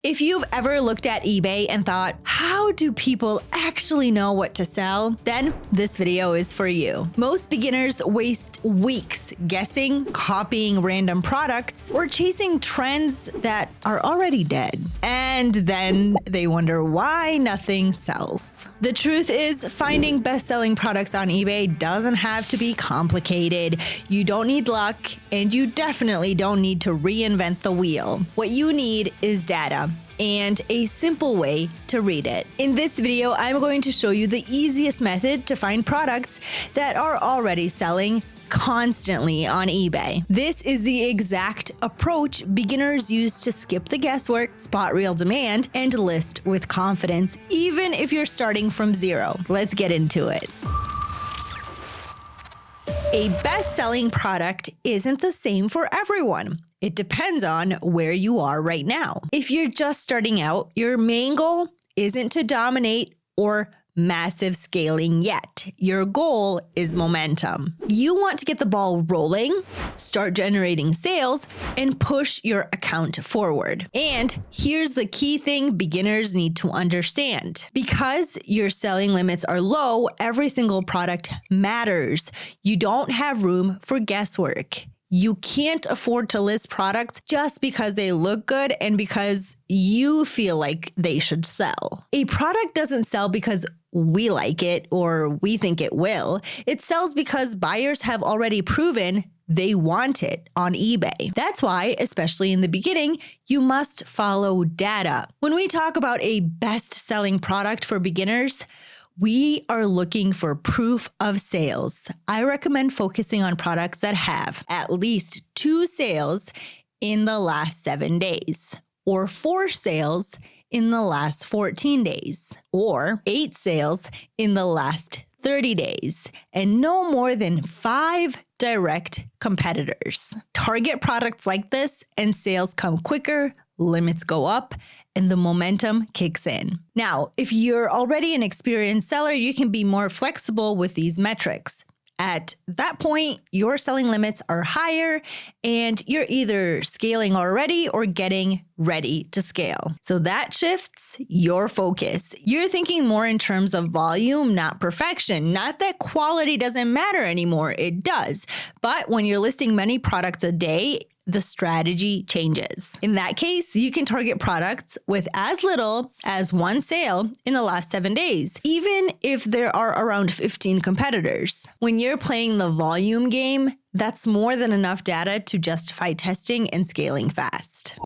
If you've ever looked at eBay and thought, how do people actually know what to sell? Then this video is for you. Most beginners waste weeks guessing, copying random products, or chasing trends that are already dead. And then they wonder why nothing sells. The truth is, finding best-selling products on eBay doesn't have to be complicated. You don't need luck, and you definitely don't need to reinvent the wheel. What you need is data and a simple way to read it. In this video, I'm going to show you the easiest method to find products that are already selling constantly on eBay. This is the exact approach beginners use to skip the guesswork, spot real demand, and list with confidence, even if you're starting from zero. Let's get into it. A best-selling product isn't the same for everyone. It depends on where you are right now. If you're just starting out, your main goal isn't to dominate or massive scaling yet. Your goal is momentum. You want to get the ball rolling, start generating sales, and push your account forward. And here's the key thing beginners need to understand. Because your selling limits are low, every single product matters. You don't have room for guesswork. You can't afford to list products just because they look good and because you feel like they should sell. A product doesn't sell because we like it or we think it will. It sells because buyers have already proven they want it on eBay. That's why, especially in the beginning, you must follow data. When we talk about a best-selling product for beginners, we are looking for proof of sales. I recommend focusing on products that have at least 2 sales in the last 7 days, or 4 sales in the last 14 days, or 8 sales in the last 30 days, and no more than 5 direct competitors. Target products like this and sales come quicker, limits go up, and the momentum kicks in. Now, if you're already an experienced seller, you can be more flexible with these metrics. At that point, your selling limits are higher and you're either scaling already or getting ready to scale. So that shifts your focus. You're thinking more in terms of volume, not perfection. Not that quality doesn't matter anymore, it does. But when you're listing many products a day, the strategy changes. In that case, you can target products with as little as 1 sale in the last 7 days, even if there are around 15 competitors. When you're playing the volume game, that's more than enough data to justify testing and scaling fast.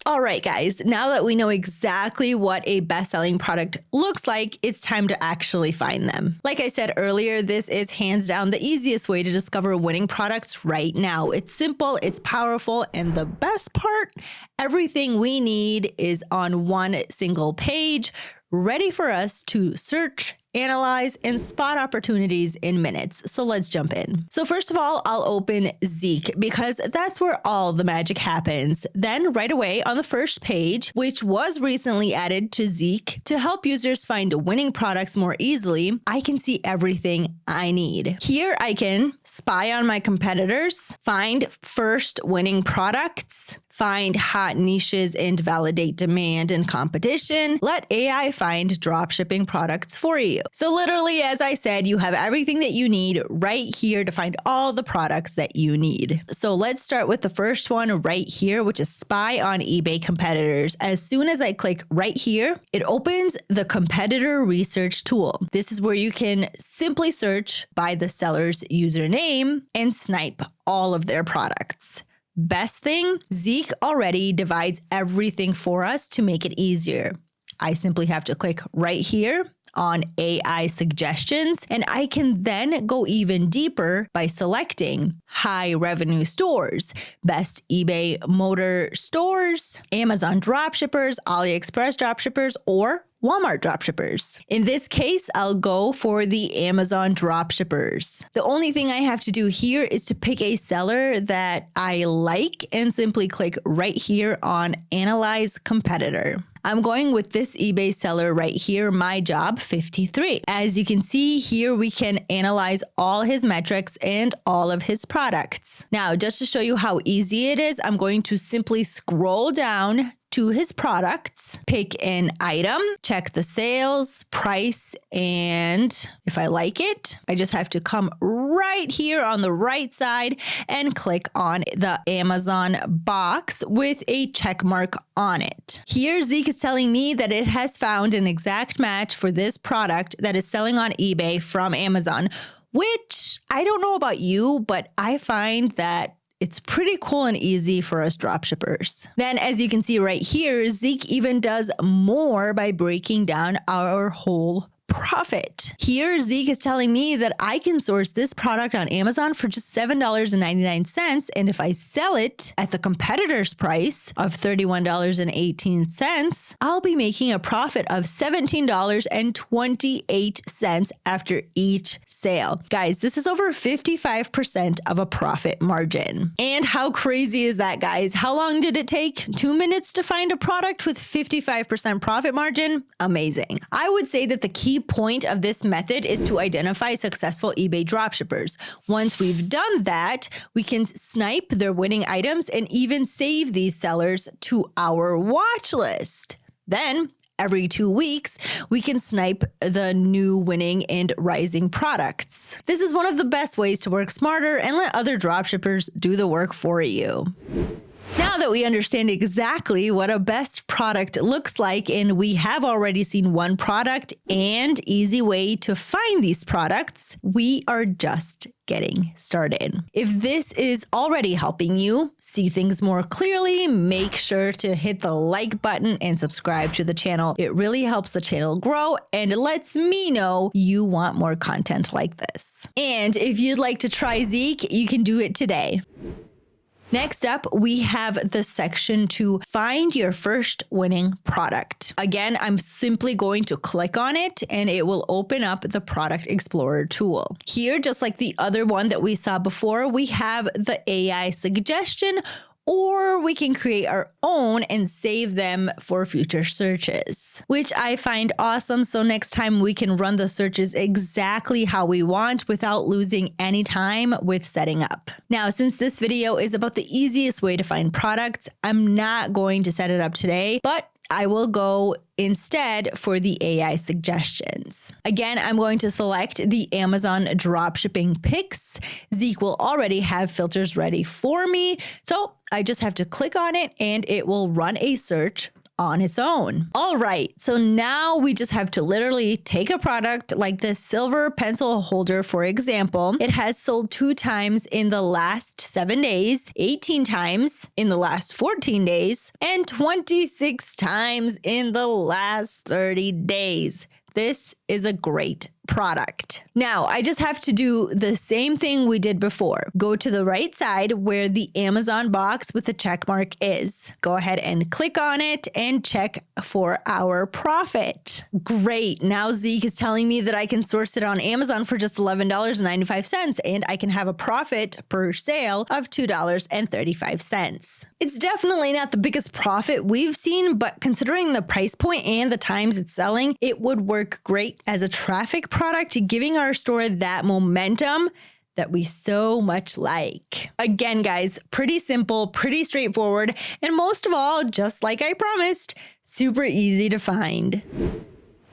All right, guys, now that we know exactly what a best-selling product looks like, it's time to actually find them. Like I said earlier, this is hands down the easiest way to discover winning products right now. It's simple, it's powerful, and the best part, everything we need is on one single page, ready for us to search, analyze, and spot opportunities in minutes. So let's jump in. So first of all, I'll open ZIK because that's where all the magic happens. Then right away on the first page, which was recently added to ZIK to help users find winning products more easily, I can see everything I need. Here I can spy on my competitors, find first winning products, find hot niches and validate demand and competition. Let AI find dropshipping products for you. So literally, as I said, you have everything that you need right here to find all the products that you need. So let's start with the first one right here, which is spy on eBay competitors. As soon as I click right here, it opens the competitor research tool. This is where you can simply search by the seller's username and snipe all of their products. Best thing, ZIK already divides everything for us to make it easier. I simply have to click right here on AI suggestions, and I can then go even deeper by selecting high revenue stores, best eBay motor stores, Amazon dropshippers, AliExpress dropshippers, or Walmart dropshippers. In this case, I'll go for the Amazon dropshippers. The only thing I have to do here is to pick a seller that I like and simply click right here on Analyze Competitor. I'm going with this eBay seller right here, My Job 53. As you can see here, we can analyze all his metrics and all of his products. Now, just to show you how easy it is, I'm going to simply scroll down to his products, pick an item, check the sales, price, and if I like it, I just have to come right here on the right side and click on the Amazon box with a check mark on it. Here, ZIK is telling me that it has found an exact match for this product that is selling on eBay from Amazon, which I don't know about you, but I find that it's pretty cool and easy for us dropshippers. Then, as you can see right here, ZIK even does more by breaking down our whole profit. Here, ZIK is telling me that I can source this product on Amazon for just $7.99. And if I sell it at the competitor's price of $31.18, I'll be making a profit of $17.28 after each sale. Guys, this is over 55% of a profit margin. And how crazy is that, guys? How long did it take? 2 minutes to find a product with 55% profit margin? Amazing. I would say that the key point of this method is to identify successful eBay dropshippers. Once we've done that, we can snipe their winning items and even save these sellers to our watch list. Then, every 2 weeks, we can snipe the new winning and rising products. This is one of the best ways to work smarter and let other dropshippers do the work for you. Now that we understand exactly what a best product looks like, and we have already seen one product and easy way to find these products, we are just getting started. If this is already helping you see things more clearly, make sure to hit the like button and subscribe to the channel. It really helps the channel grow and it lets me know you want more content like this. And if you'd like to try ZIK, you can do it today. Next up, we have the section to find your first winning product. Again, I'm simply going to click on it and it will open up the Product Explorer tool. Here, just like the other one that we saw before, we have the AI suggestion, or we can create our own and save them for future searches, which I find awesome. So next time we can run the searches exactly how we want without losing any time with setting up. Now, since this video is about the easiest way to find products, I'm not going to set it up today, but I will go instead for the AI suggestions. Again, I'm going to select the Amazon dropshipping picks. ZIK will already have filters ready for me, so I just have to click on it and it will run a search on its own. All right, so now we just have to literally take a product like this silver pencil holder, for example. It has sold 2 times in the last 7 days, 18 times in the last 14 days, and 26 times in the last 30 days. This is a great product. Now, I just have to do the same thing we did before. Go to the right side where the Amazon box with the check mark is. Go ahead and click on it and check for our profit. Great. Now ZIK is telling me that I can source it on Amazon for just $11.95 and I can have a profit per sale of $2.35. It's definitely not the biggest profit we've seen, but considering the price point and the times it's selling, it would work great as a traffic product, giving our store that momentum that we so much like. Again, guys, pretty simple, pretty straightforward, and most of all, just like I promised, super easy to find.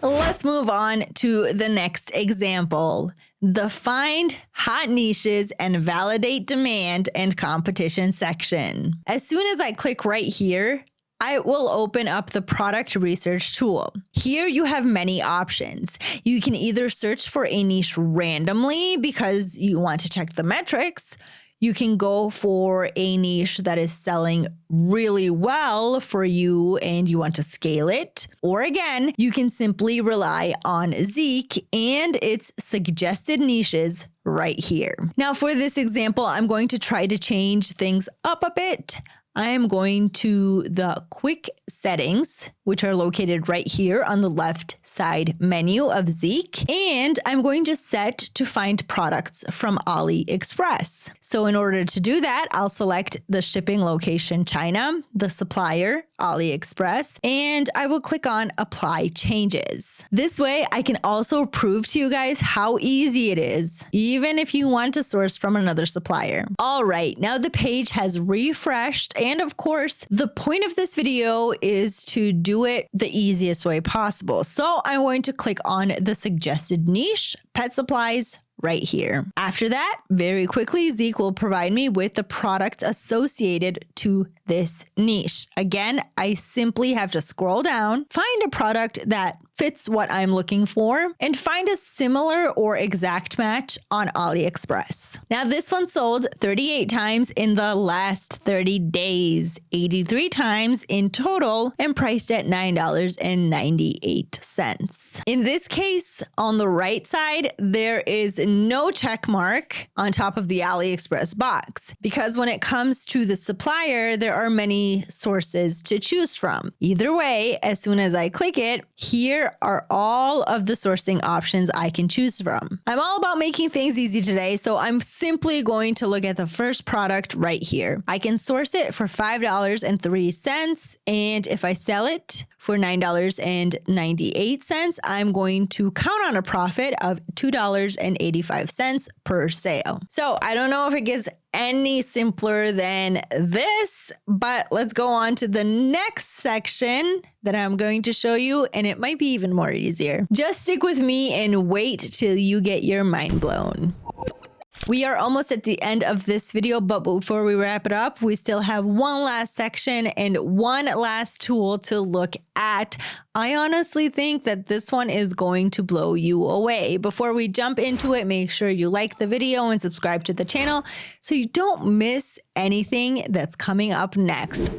Let's move on to the next example. The Find Hot Niches and Validate Demand and Competition section. As soon as I click right here, I will open up the product research tool. Here you have many options. You can either search for a niche randomly because you want to check the metrics. You can go for a niche that is selling really well for you and you want to scale it. Or again, you can simply rely on ZIK and its suggested niches right here. Now for this example, I'm going to try to change things up a bit. I am going to the quick settings which are located right here on the left side menu of ZIK. And I'm going to set to find products from AliExpress. So in order to do that, I'll select the shipping location China, the supplier AliExpress, and I will click on apply changes. This way I can also prove to you guys how easy it is, even if you want to source from another supplier. All right, now the page has refreshed, and of course, the point of this video is to do it the easiest way possible. So I'm going to click on the suggested niche, pet supplies, right here. After that, very quickly, ZIK will provide me with the products associated to this niche. Again, I simply have to scroll down, find a product that fits what I'm looking for, and find a similar or exact match on AliExpress. Now, this one sold 38 times in the last 30 days, 83 times in total, and priced at $9.98. In this case, on the right side, there is no check mark on top of the AliExpress box, because when it comes to the supplier, there are many sources to choose from. Either way, as soon as I click it, here are all of the sourcing options I can choose from. I'm all about making things easy today, so I'm simply going to look at the first product right here. I can source it for $5.03, and if I sell it for $9.98, I'm going to count on a profit of $2.85 per sale. So I don't know if it gets any simpler than this, but let's go on to the next section that I'm going to show you, and it might be even more easier. Just stick with me and wait till you get your mind blown. We are almost at the end of this video, but before we wrap it up, we still have one last section and one last tool to look at. I honestly think that this one is going to blow you away. Before we jump into it, make sure you like the video and subscribe to the channel so you don't miss anything that's coming up next.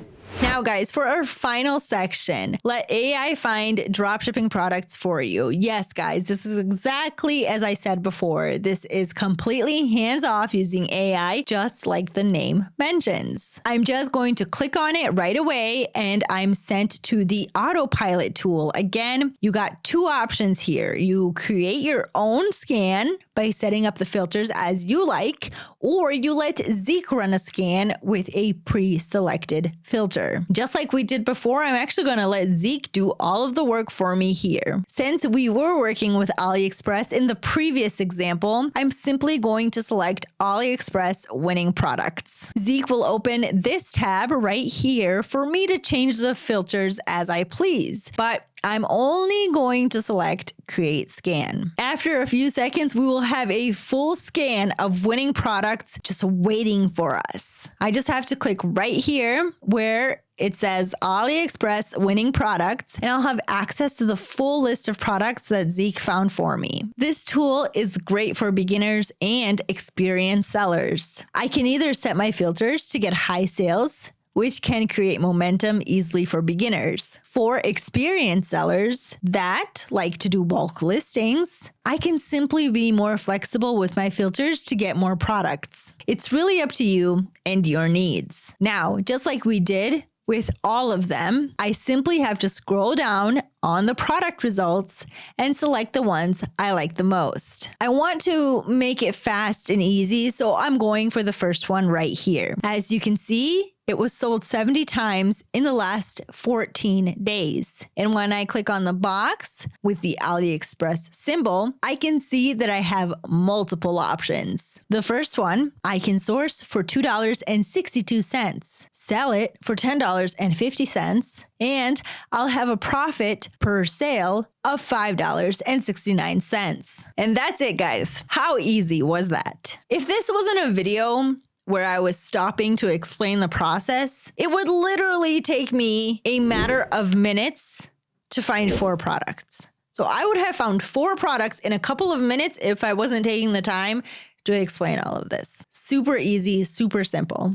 Now, guys, for our final section, let AI find dropshipping products for you. Yes, guys, this is exactly as I said before. This is completely hands-off using AI, just like the name mentions. I'm just going to click on it right away, and I'm sent to the autopilot tool. Again, you got two options here. You create your own scan by setting up the filters as you like, or you let ZIK run a scan with a pre-selected filter. Just like we did before, I'm actually going to let ZIK do all of the work for me here. Since we were working with AliExpress in the previous example, I'm simply going to select AliExpress winning products. ZIK will open this tab right here for me to change the filters as I please, but I'm only going to select Create Scan. After a few seconds, we will have a full scan of winning products just waiting for us. I just have to click right here where it says AliExpress winning products, and I'll have access to the full list of products that ZIK found for me. This tool is great for beginners and experienced sellers. I can either set my filters to get high sales, which can create momentum easily for beginners. For experienced sellers that like to do bulk listings, I can simply be more flexible with my filters to get more products. It's really up to you and your needs. Now, just like we did with all of them, I simply have to scroll down on the product results and select the ones I like the most. I want to make it fast and easy, so I'm going for the first one right here. As you can see, it was sold 70 times in the last 14 days. And when I click on the box with the AliExpress symbol, I can see that I have multiple options. The first one, I can source for $2.62, sell it for $10.50, and I'll have a profit per sale of $5.69. And that's it, guys. How easy was that? If this wasn't a video where I was stopping to explain the process, it would literally take me a matter of minutes to find 4 products. So I would have found 4 products in a couple of minutes if I wasn't taking the time to explain all of this. Super easy, super simple.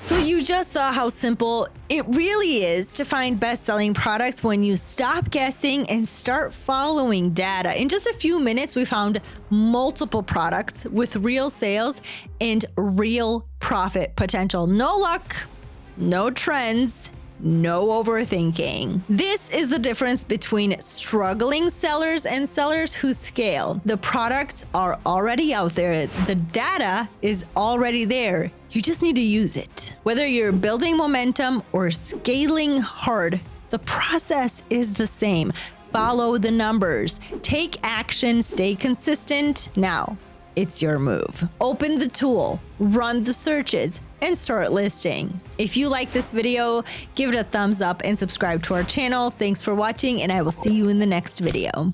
So you just saw how simple it really is to find best-selling products when you stop guessing and start following data. In just a few minutes, we found multiple products with real sales and real profit potential. No luck, no trends, no overthinking. This is the difference between struggling sellers and sellers who scale. The products are already out there. The data is already there. You just need to use it. Whether you're building momentum or scaling hard, the process is the same. Follow the numbers. Take action. Stay consistent. Now, it's your move. Open the tool, run the searches, and start listing. If you like this video, give it a thumbs up and subscribe to our channel. Thanks for watching, and I will see you in the next video.